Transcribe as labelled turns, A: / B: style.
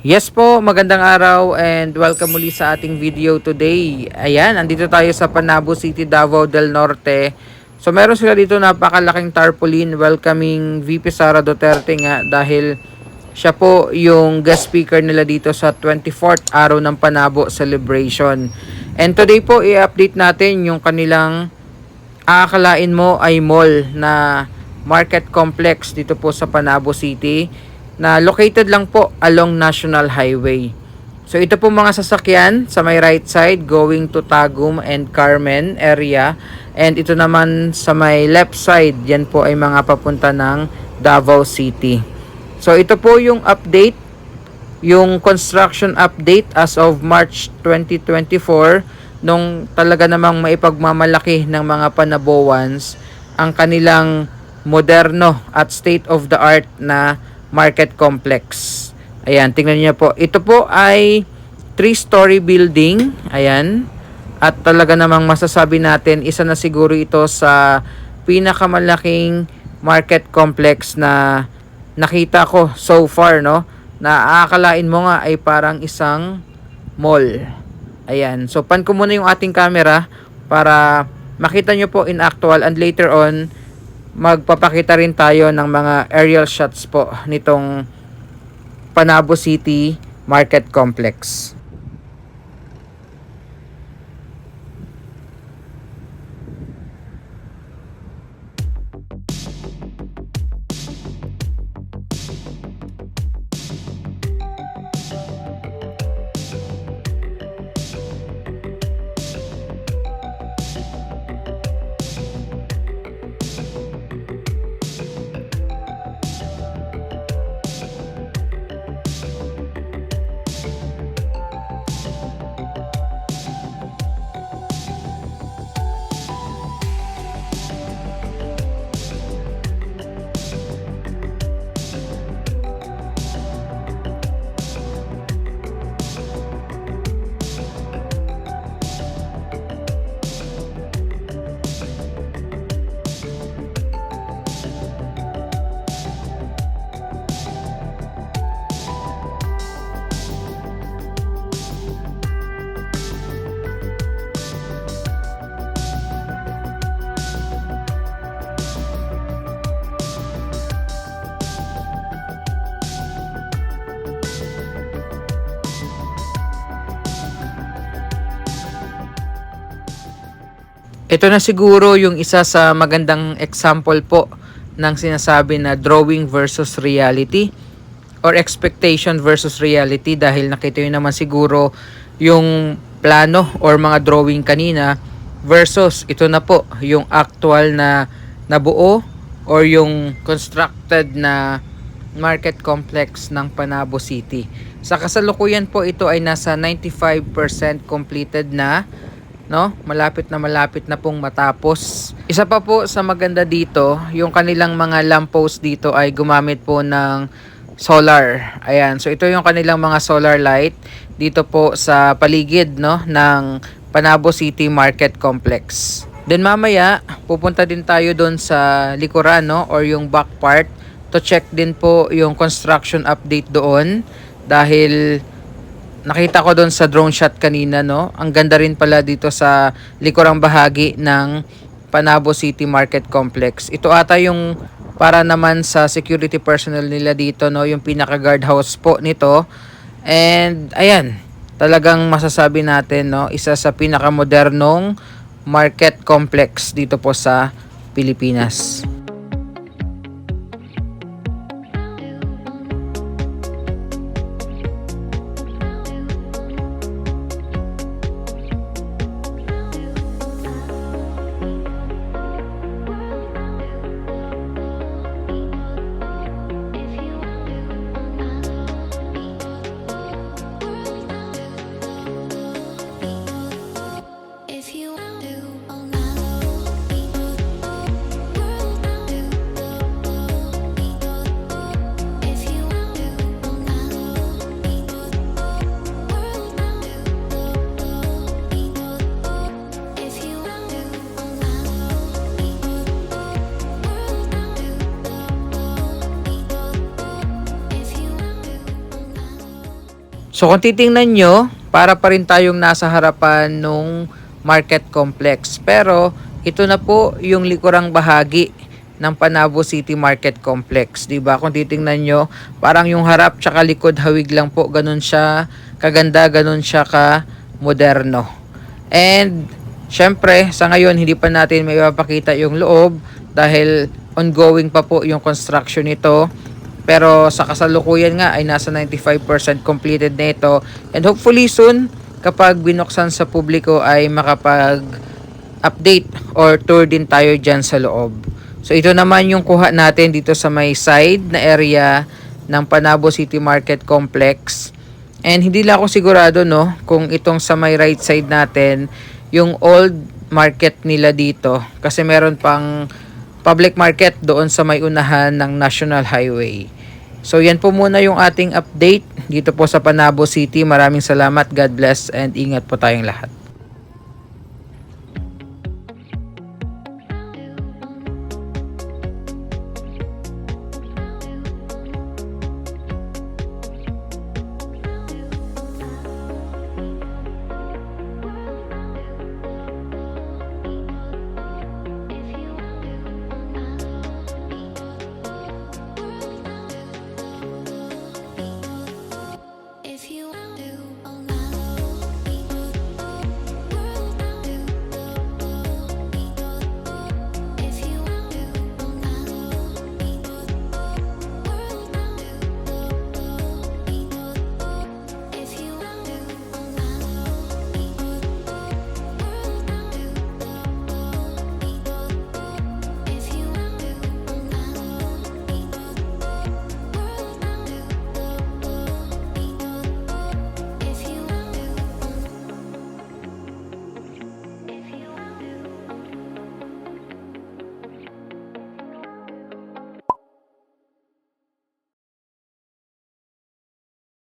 A: Yes po, magandang araw and welcome muli sa ating video today. Ayan, andito tayo sa Panabo City, Davao del Norte. So meron sila dito napakalaking tarpaulin welcoming VP Sara Duterte nga dahil siya po yung guest speaker nila dito sa 24th araw ng Panabo celebration. And today po i-update natin yung kanilang aakalain mo ay mall na market complex dito po sa Panabo City na located lang po along National Highway. So ito po mga sasakyan sa may right side going to Tagum and Carmen area, and ito naman sa may left side, yan po ay mga papunta ng Davao City. So ito po yung update, yung construction update as of March 2024 nung talaga namang maipagmamalaki ng mga Panaboans ang kanilang moderno at state of the art na market complex. Ayan, tingnan niyo po. Ito po ay 3-story building. Ayan. At talaga namang masasabi natin, isa na siguro ito sa pinakamalaking market complex na nakita ko so far, no? Na aakalain mo nga ay parang isang mall. Ayan. So, pan ko muna yung ating camera para makita nyo po in actual, and later on, magpapakita rin tayo ng mga aerial shots po nitong Panabo City Market Complex. Ito na siguro yung isa sa magandang example po ng sinasabi na drawing versus reality or expectation versus reality, dahil nakita nyo naman siguro yung plano or mga drawing kanina versus ito na po yung actual na nabuo or yung constructed na market complex ng Panabo City. Sa kasalukuyan po ito ay nasa 95% completed na, no? Malapit na pong matapos. Isa pa po sa maganda dito, yung kanilang mga lamppost dito ay gumamit po ng solar. Ayan, so ito yung kanilang mga solar light dito po sa paligid, no, ng Panabo City Market Complex. Then mamaya, pupunta din tayo doon sa likuran, no, or yung back part to check din po yung construction update doon, dahil nakita ko doon sa drone shot kanina, no? Ang ganda rin pala dito sa likurang bahagi ng Panabo City Market Complex. Ito ata yung para naman sa security personnel nila dito, no? Yung pinaka guardhouse po nito. And ayan, talagang masasabi natin, no? Isa sa pinakamodernong market complex dito po sa Pilipinas.
B: If you want to, all I
A: So kung titingnan nyo, para pa rin tayong nasa harapan nung market complex. Pero ito na po yung likurang bahagi ng Panabo City Market Complex, 'di ba? Kung titingnan nyo, parang yung harap tsaka likod hawig lang po, ganun siya kaganda, ganun siya ka moderno. And syempre, sa ngayon hindi pa natin may mapakita yung loob dahil ongoing pa po yung construction nito. Pero sa kasalukuyan nga ay nasa 95% completed na ito. And hopefully soon, kapag binuksan sa publiko ay makapag-update or tour din tayo dyan sa loob. So ito naman yung kuha natin dito sa may side na area ng Panabo City Market Complex. And hindi lang ako sigurado no kung itong sa may right side natin yung old market nila dito. Kasi meron pang public market doon sa may unahan ng National Highway. So yan po muna yung ating update dito po sa Panabo City. Maraming salamat, God bless, and ingat po tayong lahat.